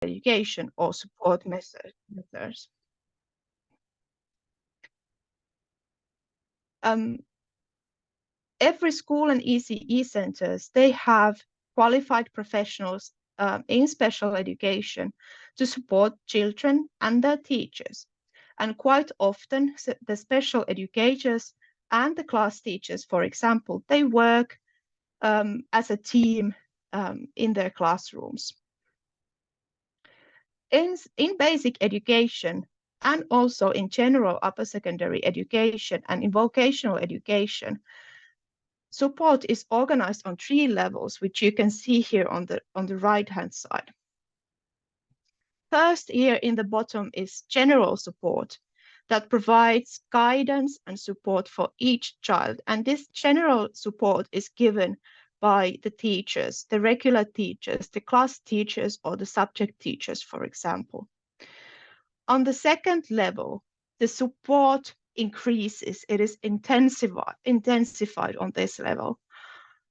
education or support methods. Every school and ECE centers, they have qualified professionals in special education to support children and their teachers. And quite often, the special educators and the class teachers, for example, they work as a team in their classrooms. In basic education and also in general upper secondary education and in vocational education, support is organized on 3 levels, which you can see here on the right-hand side. First, here in the bottom is general support that provides guidance and support for each child. And this general support is given by the teachers, the regular teachers, the class teachers, or the subject teachers, for example. On the second level, the support increases. It is intensified on this level.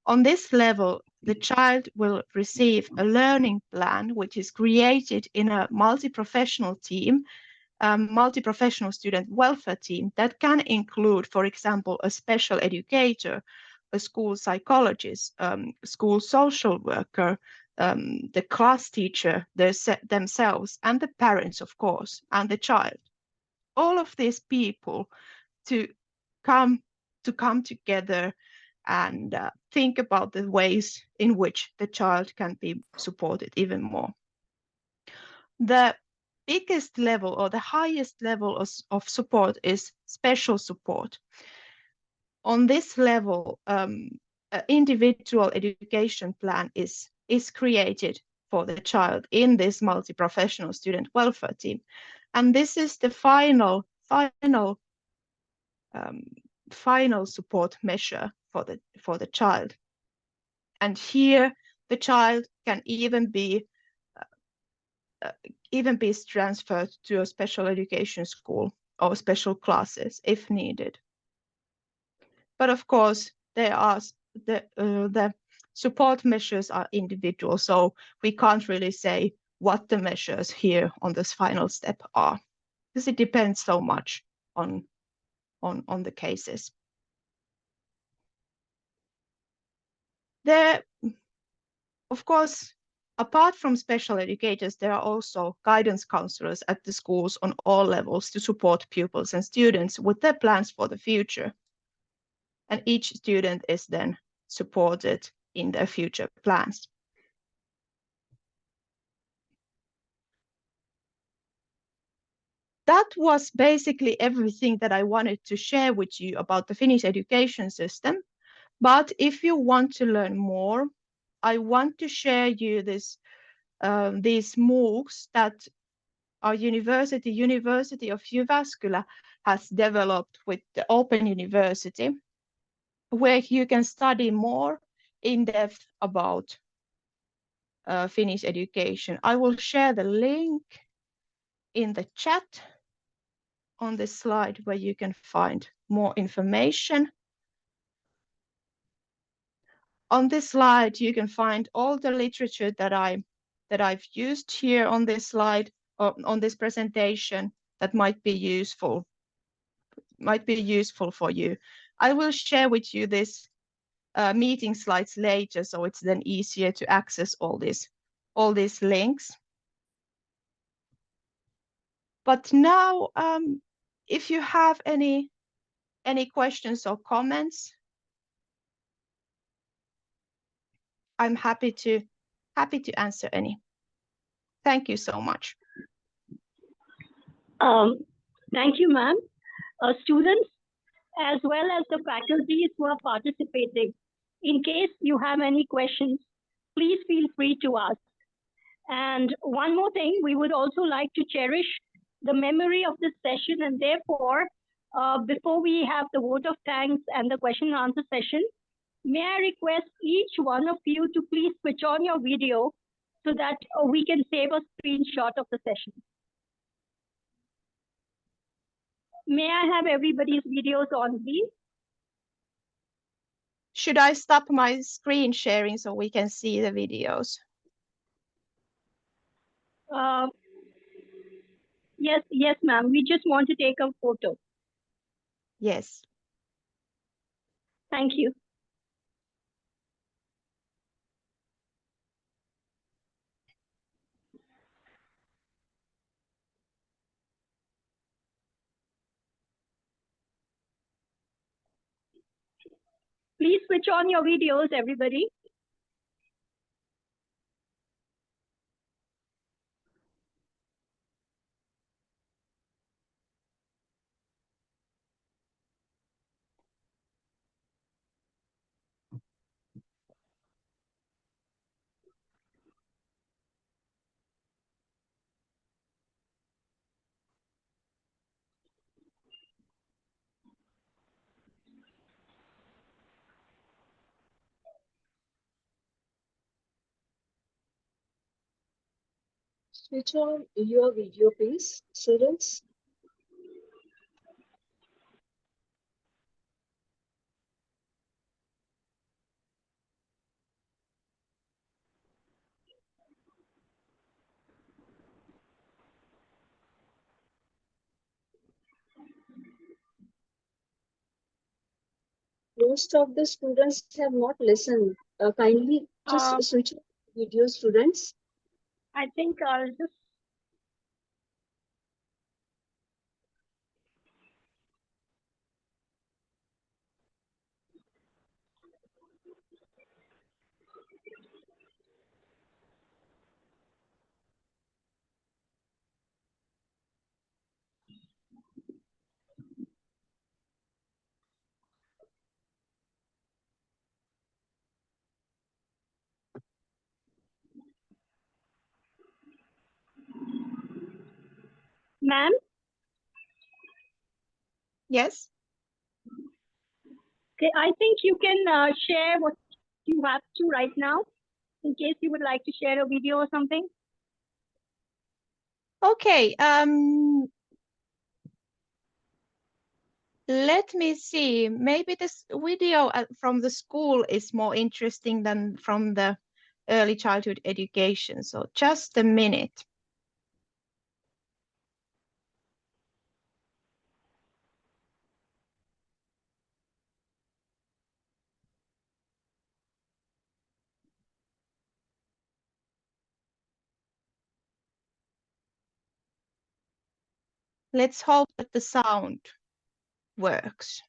On this level, the child will receive a learning plan, which is created in a multi-professional team, multi-professional student welfare team that can include, for example, a special educator, a school psychologist, school social worker, the class teacher themselves, and the parents, of course, and the child. All of these people to come together and think about the ways in which the child can be supported even more. The biggest level or the highest level of support is special support. On this level, an individual education plan is created for the child in this multi-professional student welfare team. And this is the final support measure for the child. And here the child can even be transferred to a special education school or special classes if needed. But of course, the support measures are individual, so we can't really say what the measures here on this final step are, because it depends so much on the cases. There, of course, apart from special educators, there are also guidance counselors at the schools on all levels to support pupils and students with their plans for the future. And each student is then supported in their future plans. That was basically everything that I wanted to share with you about the Finnish education system. But if you want to learn more, I want to share you these MOOCs that our University of Jyväskylä has developed with the Open University, where you can study more in depth about Finnish education. I will share the link in the chat on this slide where you can find more information. On this slide, you can find all the literature that I've used here on this slide or on this presentation that might be useful for you. I will share with you this meeting slides later, so it's then easier to access all these links. But now, if you have any questions or comments, I'm happy to answer any. Thank you so much. Thank you, ma'am. Students, as well as the faculties who are participating, in case you have any questions, please feel free to ask. And one more thing, we would also like to cherish the memory of this session, and therefore, before we have the vote of thanks and the question and answer session, may I request each one of you to please switch on your video so that we can save a screenshot of the session. May I have everybody's videos on, please? Should I stop my screen sharing so we can see the videos? Uh, yes, ma'am. We just want to take a photo. Yes. Thank you. Please switch on your videos, everybody. Switch on your video, please, students. Most of the students have not listened. Kindly just Uh, switch on video, students. I think I'll just. Ma'am, Yes. okay, I think you can share what you have to right now in case you would like to share a video or something. Okay. Let me see. Maybe this video from the school is more interesting than from the early childhood education. So just a minute. Let's hope that the sound works.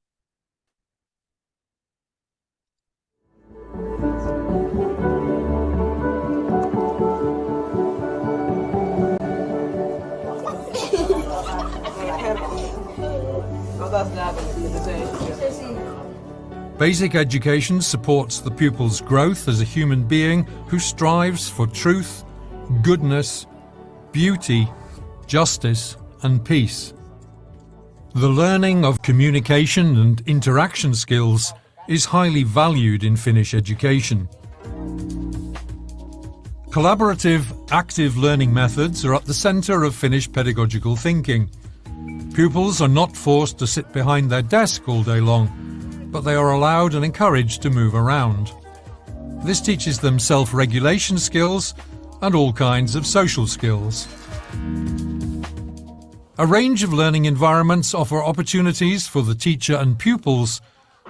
Basic education supports the pupil's growth as a human being who strives for truth, goodness, beauty, justice, and peace. The learning of communication and interaction skills is highly valued in Finnish education. Collaborative, active learning methods are at the centre of Finnish pedagogical thinking. Pupils are not forced to sit behind their desk all day long, but they are allowed and encouraged to move around. This teaches them self-regulation skills and all kinds of social skills. A range of learning environments offer opportunities for the teacher and pupils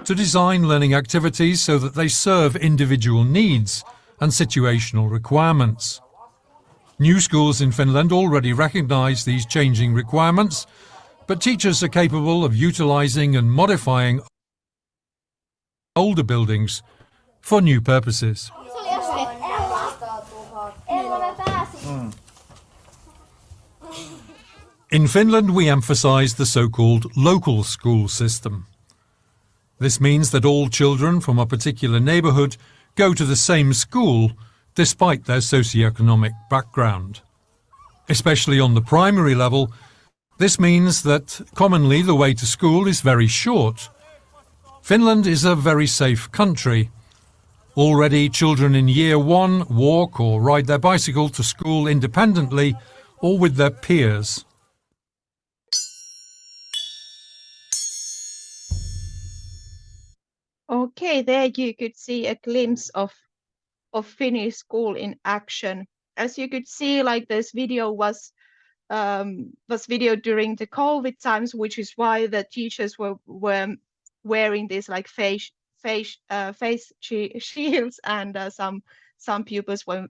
to design learning activities so that they serve individual needs and situational requirements. New schools in Finland already recognise these changing requirements, but teachers are capable of utilising and modifying older buildings for new purposes. In Finland, we emphasise the so-called local school system. This means that all children from a particular neighbourhood go to the same school despite their socio-economic background. Especially on the primary level, this means that commonly the way to school is very short. Finland is a very safe country. Already children in year 1 walk or ride their bicycle to school independently or with their peers. Okay, there you could see a glimpse of Finnish school in action. as you could see, like this video was videoed during the COVID times, which is why the teachers were wearing these like face shields, and some pupils were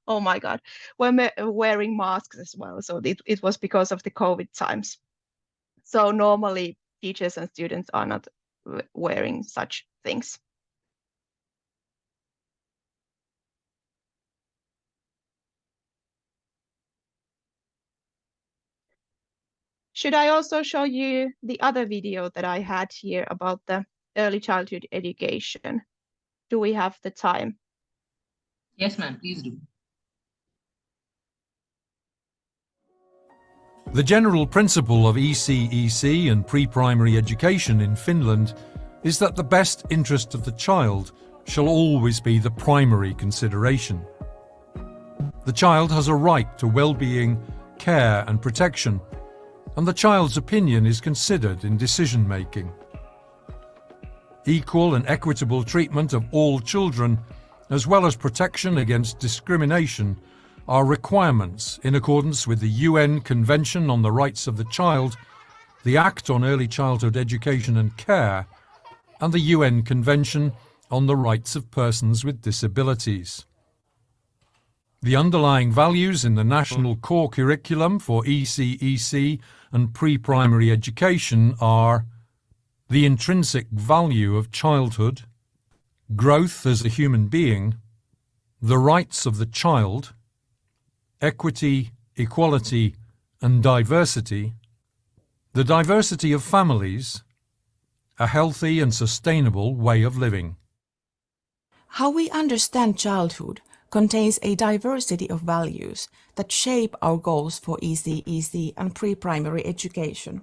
oh my God, were wearing masks as well. So it was because of the COVID times. So normally teachers and students are not wearing such things. Should I also show you the other video that I had here about the early childhood education? Do we have the time? Yes, ma'am, please do. The general principle of ECEC and pre-primary education in Finland is that the best interest of the child shall always be the primary consideration. The child has a right to well-being, care and protection, and the child's opinion is considered in decision-making. Equal and equitable treatment of all children, as well as protection against discrimination, are requirements in accordance with the UN Convention on the Rights of the Child, the Act on Early Childhood Education and Care, and the UN Convention on the Rights of Persons with Disabilities. The underlying values in the national core curriculum for ECEC and pre-primary education are the intrinsic value of childhood, growth as a human being, the rights of the child, equity, equality and diversity, the diversity of families, a healthy and sustainable way of living. How we understand childhood contains a diversity of values that shape our goals for ECEC and pre-primary education.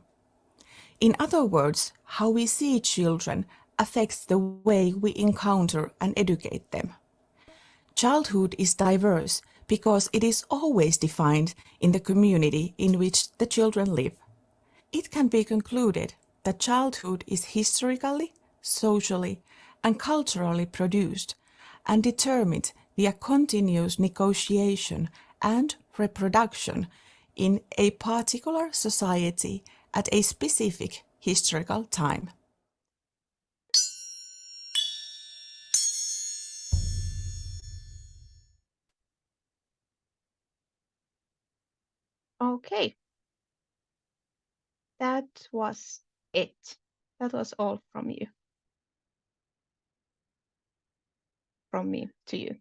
In other words, how we see children affects the way we encounter and educate them. Childhood is diverse because it is always defined in the community in which the children live. It can be concluded that childhood is historically, socially, and culturally produced and determined via continuous negotiation and reproduction in a particular society at a specific historical time. Okay. That was it. That was all from you. From me to you.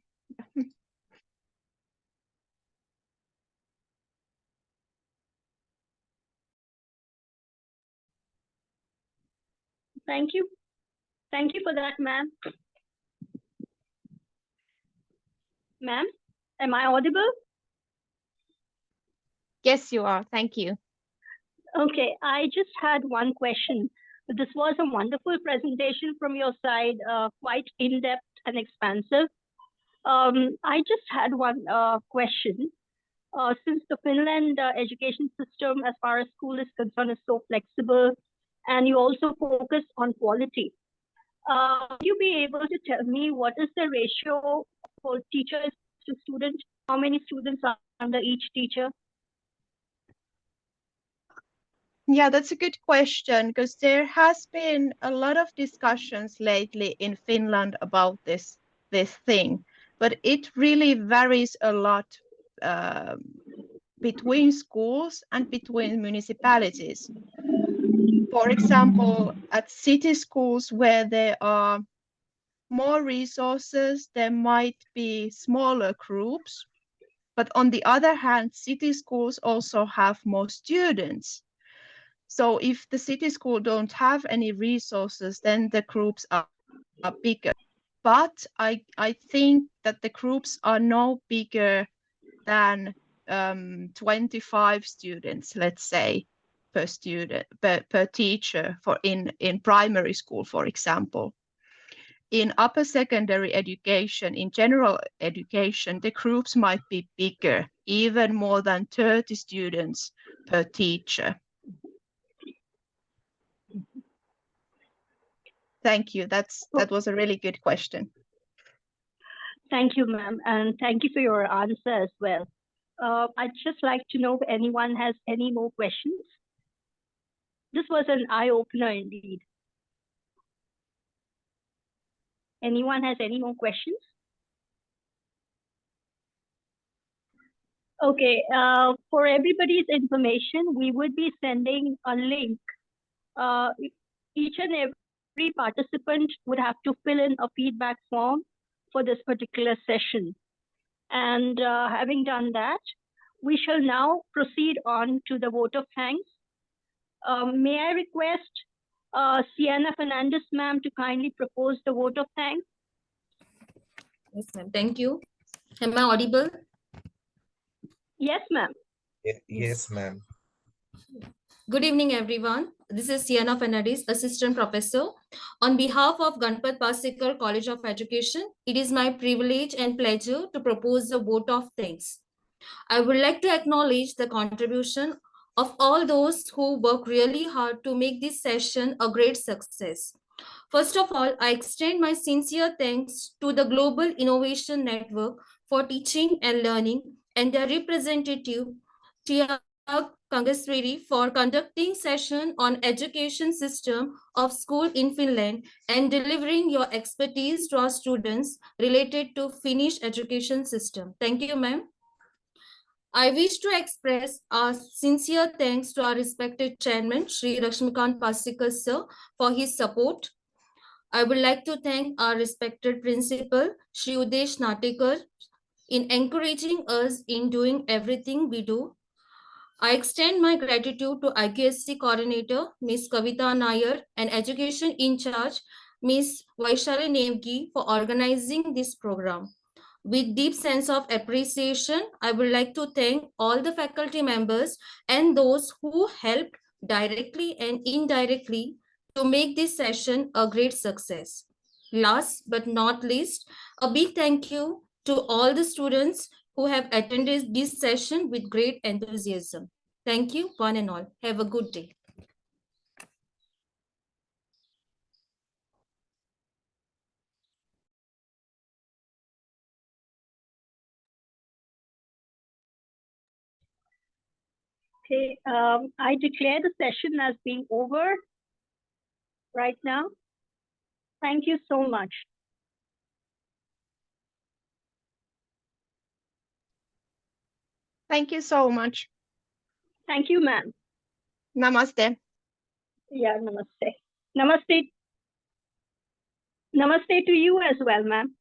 Thank you. Thank you for that, ma'am. Ma'am, am I audible? Yes, you are. Thank you. Okay, I just had one question. This was a wonderful presentation from your side, quite in-depth and expansive. I just had one question. Since the Finland education system, as far as school is concerned, is so flexible, and you also focus on quality, would you be able to tell me what is the ratio for teachers to students? How many students are under each teacher? Yeah, that's a good question, because there has been a lot of discussions lately in Finland about this thing, but it really varies a lot between schools and between municipalities. For example, at city schools where there are more resources, there might be smaller groups. But on the other hand, city schools also have more students. So if the city school don't have any resources, then the groups are bigger. But I think that the groups are no bigger than 25 students, let's say, per student, per teacher for in primary school, for example. In upper secondary education, in general education, the groups might be bigger, even more than 30 students per teacher. Thank you. That was a really good question. Thank you, ma'am, and thank you for your answer as well. I'd just like to know if anyone has any more questions. This was an eye-opener indeed. Anyone has any more questions? Okay, for everybody's information, we would be sending a link. Each and every participant would have to fill in a feedback form for this particular session. And having done that, we shall now proceed on to the vote of thanks. May I request Sienna Fernandez, ma'am, to kindly propose the vote of thanks? Yes, ma'am. Thank you. Am I audible? Yes, ma'am. Yes, ma'am. Good evening, everyone. This is Sienna Fernandez, Assistant Professor. On behalf of Ganpat Pasikar College of Education, it is my privilege and pleasure to propose a vote of thanks. I would like to acknowledge the contribution of all those who work really hard to make this session a great success. First of all, I extend my sincere thanks to the Global Innovation Network for Teaching and Learning and their representative, Tia Kangaswiri, for conducting session on education system of school in Finland and delivering your expertise to our students related to Finnish education system. Thank you, ma'am. I wish to express our sincere thanks to our respected chairman, Sri Lakshmikant Pasikar sir, for his support. I would like to thank our respected principal, Sri Udesh Natekar, in encouraging us in doing everything we do. I extend my gratitude to IQSC coordinator, Ms. Kavita Nair, and education in charge, Ms. Vaishali Nevgi, for organizing this program. With deep sense of appreciation, I would like to thank all the faculty members and those who helped directly and indirectly to make this session a great success. Last but not least, a big thank you to all the students who have attended this session with great enthusiasm. Thank you, one and all. Have a good day. Okay, I declare the session as being over right now. Thank you so much. Thank you so much. Thank you, ma'am. Namaste. Yeah, namaste. Namaste. Namaste to you as well, ma'am.